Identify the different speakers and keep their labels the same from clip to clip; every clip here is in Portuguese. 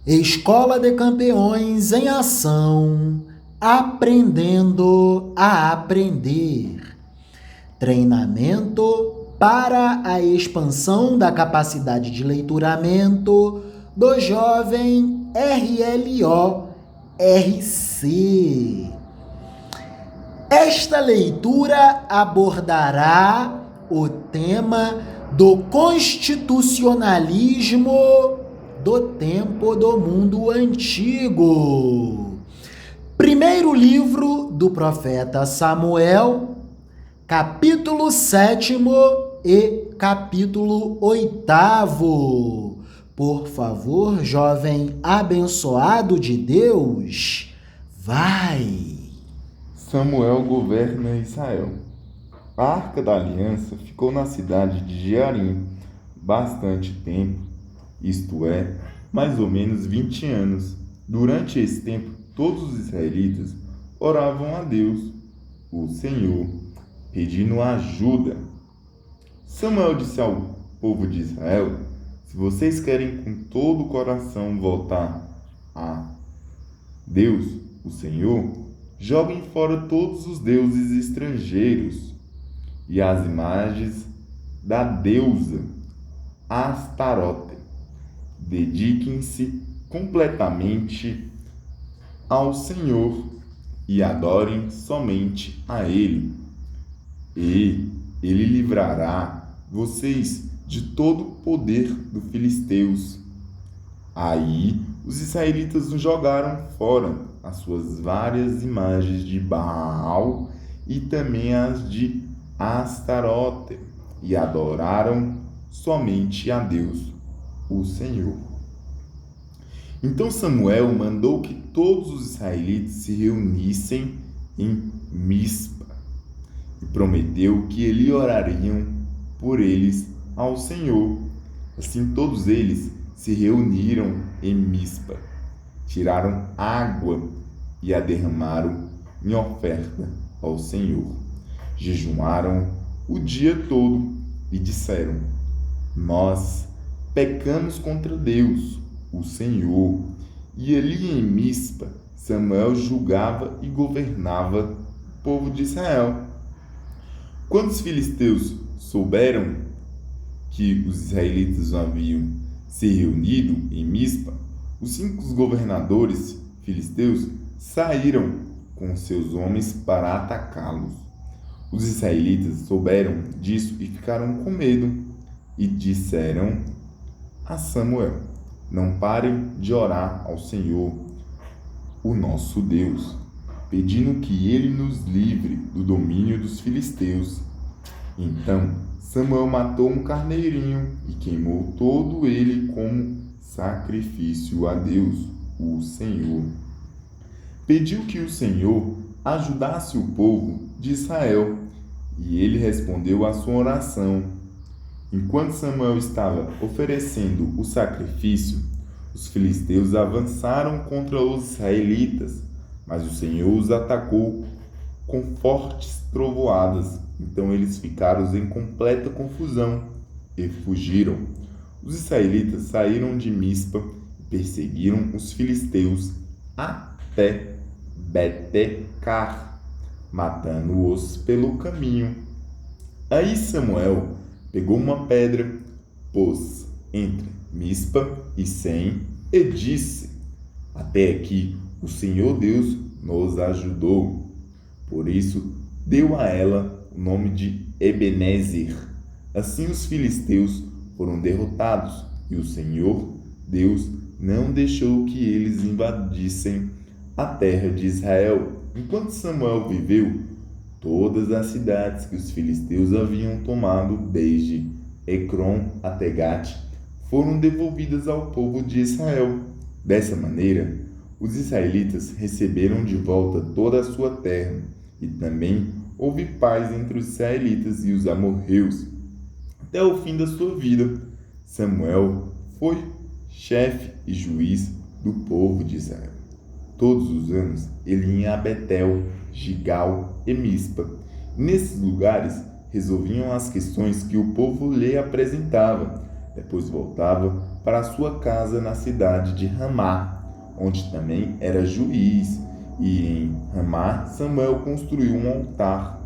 Speaker 1: Escola de Campeões em ação, aprendendo a aprender. Treinamento para a expansão da capacidade de leituramento do jovem RLO-RC. Esta leitura abordará o tema do constitucionalismo do tempo do mundo antigo. Primeiro livro do profeta Samuel, capítulo 7º e capítulo 8º. Por favor, jovem abençoado de Deus, vai!
Speaker 2: Samuel governa Israel. A Arca da Aliança ficou na cidade de Jearim bastante tempo, isto é, mais ou menos 20 anos. Durante esse tempo, todos os israelitas oravam a Deus, o Senhor, pedindo ajuda. Samuel disse ao povo de Israel: se vocês querem com todo o coração voltar a Deus, o Senhor, joguem fora todos os deuses estrangeiros e as imagens da deusa Astarote. Dediquem-se completamente ao Senhor e adorem somente a Ele. E Ele livrará vocês de todo o poder dos filisteus. Aí os israelitas jogaram fora as suas várias imagens de Baal e também as de Astarote e adoraram somente a Deus, o Senhor. Então Samuel mandou que todos os israelitas se reunissem em Mispa e prometeu que eles orariam por eles ao Senhor. Assim todos eles se reuniram em Mispa, tiraram água e a derramaram em oferta ao Senhor. Jejuaram o dia todo e disseram: nós pecamos contra Deus, o Senhor. E ali em Mispa, Samuel julgava e governava o povo de Israel. Quando os filisteus souberam que os israelitas haviam se reunido em Mispa, os 5 governadores filisteus saíram com seus homens para atacá-los. Os israelitas souberam disso e ficaram com medo e disseram a Samuel: não parem de orar ao Senhor, o nosso Deus, pedindo que Ele nos livre do domínio dos filisteus. Então Samuel matou um carneirinho e queimou todo ele como sacrifício a Deus, o Senhor. Pediu que o Senhor ajudasse o povo de Israel, e ele respondeu à sua oração. Enquanto Samuel estava oferecendo o sacrifício, os filisteus avançaram contra os israelitas, mas o Senhor os atacou com fortes trovoadas. Então eles ficaram em completa confusão e fugiram. Os israelitas saíram de Mispa e perseguiram os filisteus até Betecar, matando-os pelo caminho. Aí Samuel pegou uma pedra, pôs entre Mispa e Sem e disse: até aqui o Senhor Deus nos ajudou. Por isso deu a ela o nome de Ebenezer. Assim os filisteus foram derrotados e o Senhor Deus não deixou que eles invadissem a terra de Israel. Enquanto Samuel viveu, todas as cidades que os filisteus haviam tomado, desde Ecrom até Gate, foram devolvidas ao povo de Israel. Dessa maneira, os israelitas receberam de volta toda a sua terra, e também houve paz entre os israelitas e os amorreus até o fim da sua vida. Samuel foi chefe e juiz do povo de Israel. Todos os anos ele ia a Betel, Gigal e Mispa. Nesses lugares resolviam as questões que o povo lhe apresentava. Depois voltava para sua casa na cidade de Ramá, onde também era juiz. E em Ramá, Samuel construiu um altar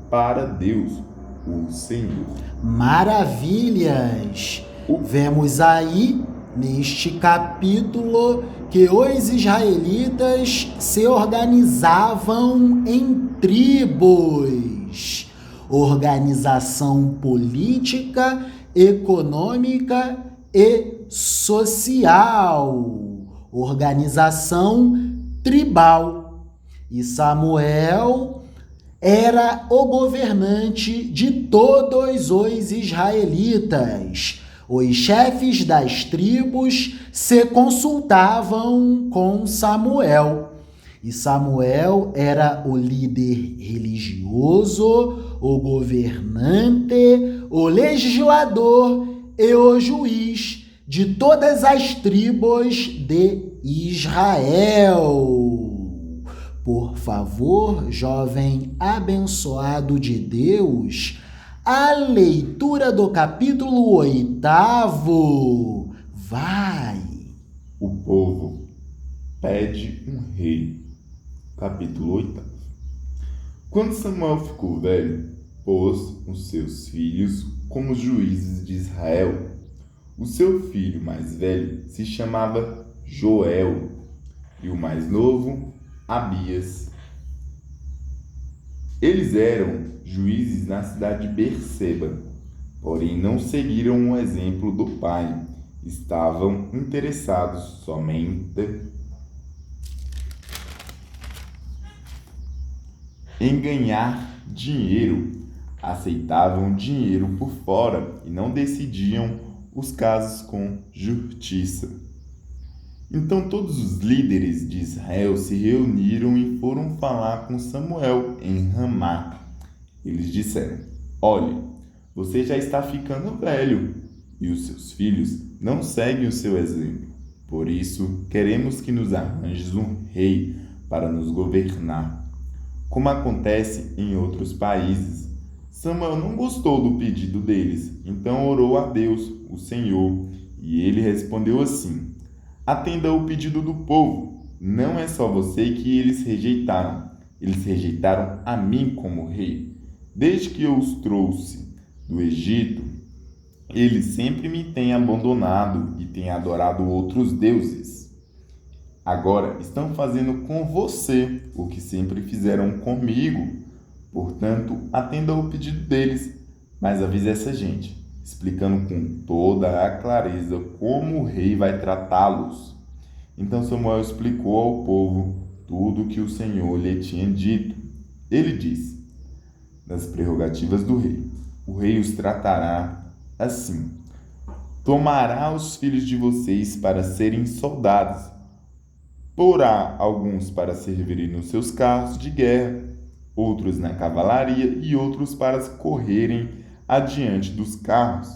Speaker 2: para Deus, o Senhor.
Speaker 1: Maravilhas! Vemos aí, neste capítulo, que os israelitas se organizavam em tribos. Organização política, econômica e social. Organização tribal. E Samuel era o governante de todos os israelitas. Os chefes das tribos se consultavam com Samuel. E Samuel era o líder religioso, o governante, o legislador e o juiz de todas as tribos de Israel. Por favor, jovem abençoado de Deus, a leitura do capítulo 8. Vai!
Speaker 2: O povo pede um rei. Capítulo 8. Quando Samuel ficou velho, pôs os seus filhos como juízes de Israel. O seu filho mais velho se chamava Joel e o mais novo, Abias. Eles eram juízes na cidade de Berseba, porém não seguiram o exemplo do pai. Estavam interessados somente em ganhar dinheiro. Aceitavam dinheiro por fora e não decidiam os casos com justiça. Então todos os líderes de Israel se reuniram e foram falar com Samuel em Ramá. Eles disseram: olhe, você já está ficando velho e os seus filhos não seguem o seu exemplo. Por isso, queremos que nos arranjes um rei para nos governar, como acontece em outros países. Samuel não gostou do pedido deles, então orou a Deus, o Senhor, e ele respondeu assim: atenda o pedido do povo. Não é só você que eles rejeitaram a mim como rei. Desde que eu os trouxe do Egito, eles sempre me têm abandonado e têm adorado outros deuses. Agora estão fazendo com você o que sempre fizeram comigo. Portanto, atenda o pedido deles, mas avise essa gente, explicando com toda a clareza como o rei vai tratá-los. Então Samuel explicou ao povo tudo o que o Senhor lhe tinha dito. Ele disse: das prerrogativas do rei, o rei os tratará assim: tomará os filhos de vocês para serem soldados, porá alguns para servirem nos seus carros de guerra, outros na cavalaria e outros para correrem adiante dos carros.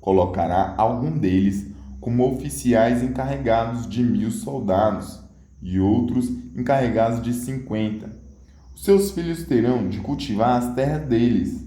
Speaker 2: Colocará algum deles como oficiais encarregados de 1.000 soldados e outros encarregados de 50. Os seus filhos terão de cultivar as terras deles,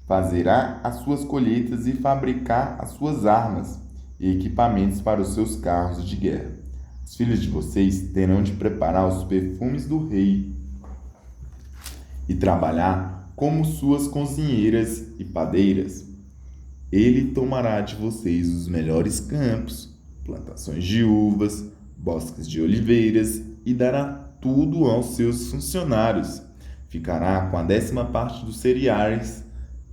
Speaker 2: fazerá as suas colheitas e fabricar as suas armas e equipamentos para os seus carros de guerra. Os filhos de vocês terão de preparar os perfumes do rei e trabalhar como suas cozinheiras e padeiras. Ele tomará de vocês os melhores campos, plantações de uvas, bosques de oliveiras e dará tudo aos seus funcionários. Ficará com a 10ª parte dos cereais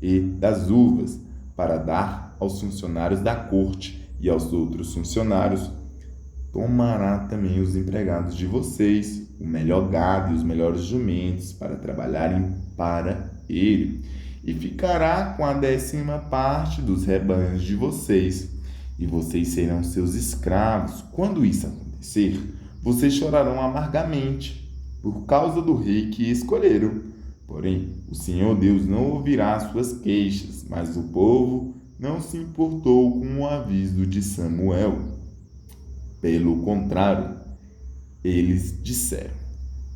Speaker 2: e das uvas para dar aos funcionários da corte e aos outros funcionários. Tomará também os empregados de vocês, o melhor gado e os melhores jumentos para trabalharem para ele. E ficará com a 10ª parte dos rebanhos de vocês, e vocês serão seus escravos. Quando isso acontecer, vocês chorarão amargamente por causa do rei que escolheram. Porém, o Senhor Deus não ouvirá suas queixas, mas o povo não se importou com o aviso de Samuel. Pelo contrário, eles disseram: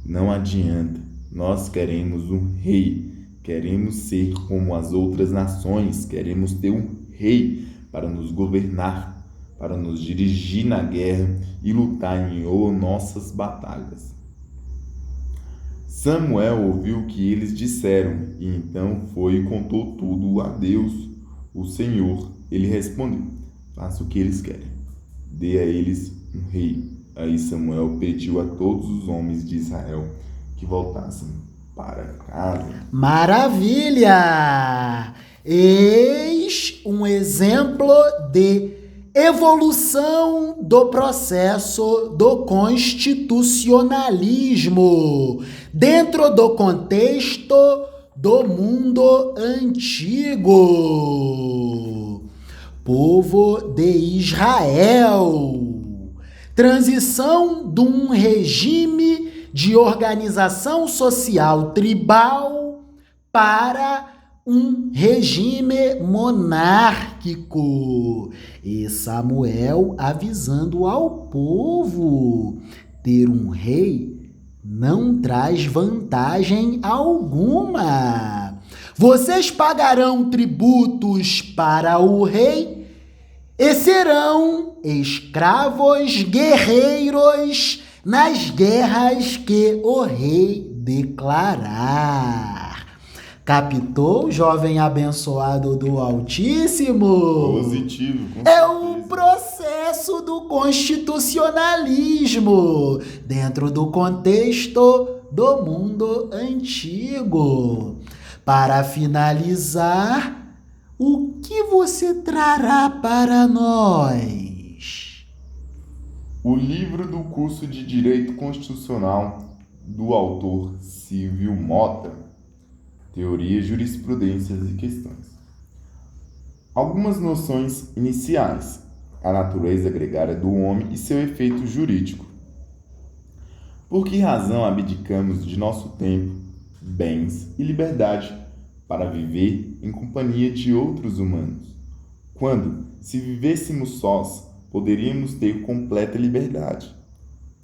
Speaker 2: não adianta, nós queremos um rei. Queremos ser como as outras nações, queremos ter um rei para nos governar, para nos dirigir na guerra e lutar em nossas batalhas. Samuel ouviu o que eles disseram e então foi e contou tudo a Deus, o Senhor. Ele respondeu: faça o que eles querem, dê a eles um rei. Aí Samuel pediu a todos os homens de Israel que voltassem para casa.
Speaker 1: Maravilha! Eis um exemplo de evolução do processo do constitucionalismo dentro do contexto do mundo antigo. Povo de Israel. Transição de um regime de organização social tribal para um regime monárquico. E Samuel avisando ao povo: ter um rei não traz vantagem alguma. Vocês pagarão tributos para o rei e serão escravos guerreiros nas guerras que o rei declarar. Captou, jovem abençoado do Altíssimo?
Speaker 2: Positivo, com
Speaker 1: É
Speaker 2: certeza.
Speaker 1: o processo do constitucionalismo dentro do contexto do mundo antigo. Para finalizar, o que você trará para nós?
Speaker 2: O livro do curso de Direito Constitucional do autor Silvio Mota, Teoria, Jurisprudências e Questões. Algumas noções iniciais: a natureza gregária do homem e seu efeito jurídico. Por que razão abdicamos de nosso tempo, bens e liberdade para viver em companhia de outros humanos, quando, se vivêssemos sós, poderíamos ter completa liberdade?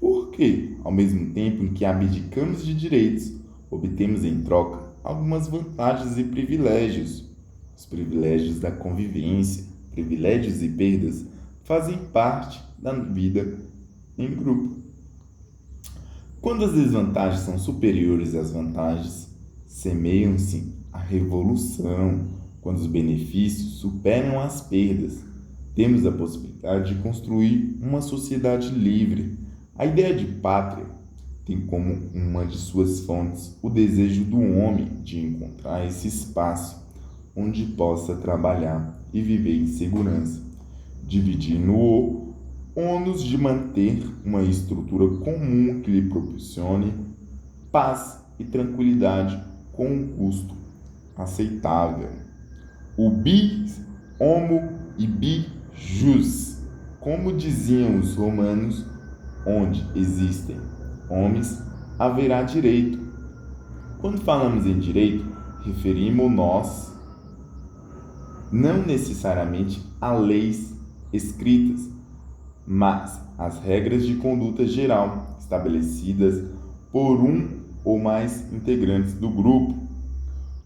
Speaker 2: Por que, ao mesmo tempo em que abdicamos de direitos, obtemos em troca algumas vantagens e privilégios? Os privilégios da convivência, privilégios e perdas fazem parte da vida em grupo. Quando as desvantagens são superiores às vantagens, semeiam-se a revolução. Quando os benefícios superam as perdas, temos a possibilidade de construir uma sociedade livre. A ideia de pátria tem como uma de suas fontes o desejo do homem de encontrar esse espaço onde possa trabalhar e viver em segurança, dividindo o ônus de manter uma estrutura comum que lhe proporcione paz e tranquilidade com um custo aceitável. O bis homo ibi jus, como diziam os romanos, onde existem homens, haverá direito. Quando falamos em direito, referimos-nos não necessariamente a leis escritas, mas às regras de conduta geral estabelecidas por um ou mais integrantes do grupo,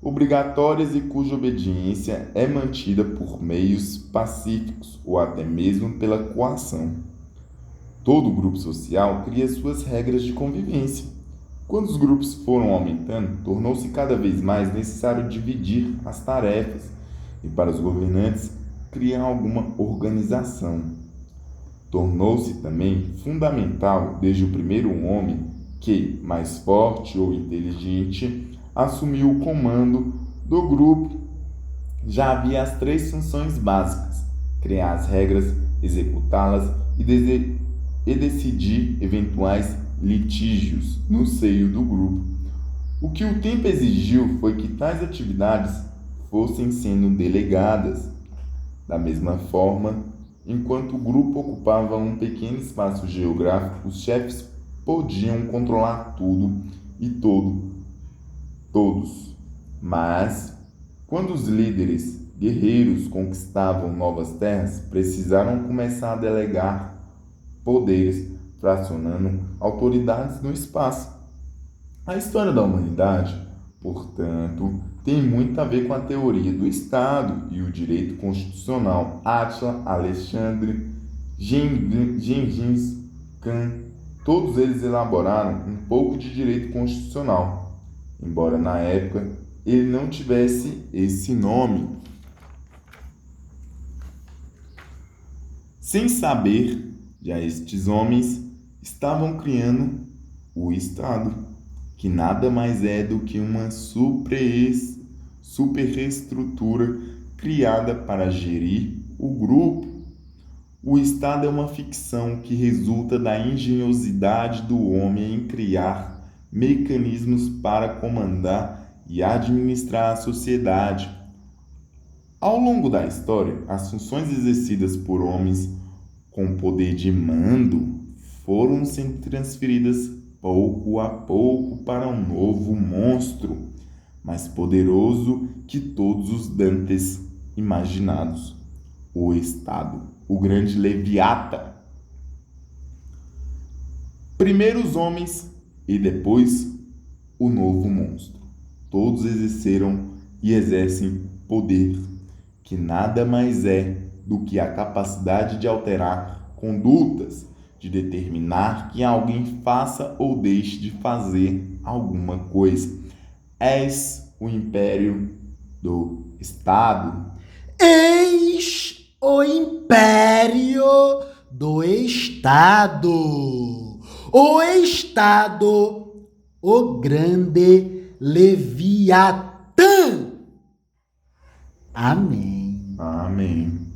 Speaker 2: obrigatórias e cuja obediência é mantida por meios pacíficos ou até mesmo pela coação. Todo grupo social cria suas regras de convivência. Quando os grupos foram aumentando, tornou-se cada vez mais necessário dividir as tarefas e, para os governantes, criar alguma organização. Tornou-se também fundamental, desde o primeiro homem que, mais forte ou inteligente, assumiu o comando do grupo. Já havia as 3 funções básicas: criar as regras, executá-las e decidir eventuais litígios no seio do grupo. O que o tempo exigiu foi que tais atividades fossem sendo delegadas. Da mesma forma, enquanto o grupo ocupava um pequeno espaço geográfico, os chefes podiam controlar tudo e todos. Mas, quando os líderes guerreiros conquistavam novas terras, precisaram começar a delegar poderes, fracionando autoridades no espaço. A história da humanidade, portanto, tem muito a ver com a teoria do Estado e o direito constitucional. Átila, Alexandre, Gengis Khan, todos eles elaboraram um pouco de direito constitucional, embora na época ele não tivesse esse nome. Sem saber, já estes homens estavam criando o Estado, que nada mais é do que uma superestrutura criada para gerir o grupo. O Estado é uma ficção que resulta da engenhosidade do homem em criar mecanismos para comandar e administrar a sociedade. Ao longo da história, as funções exercidas por homens com poder de mando foram sendo transferidas pouco a pouco para um novo monstro, mais poderoso que todos os Dantes imaginados, o Estado, o grande Leviata. Primeiro os homens e depois o novo monstro. Todos exerceram e exercem poder, que nada mais é do que a capacidade de alterar condutas, de determinar que alguém faça ou deixe de fazer alguma coisa. És o império do Estado.
Speaker 1: Eis o império do Estado. O Estado, o grande Leviatã. Amém.
Speaker 2: Amém.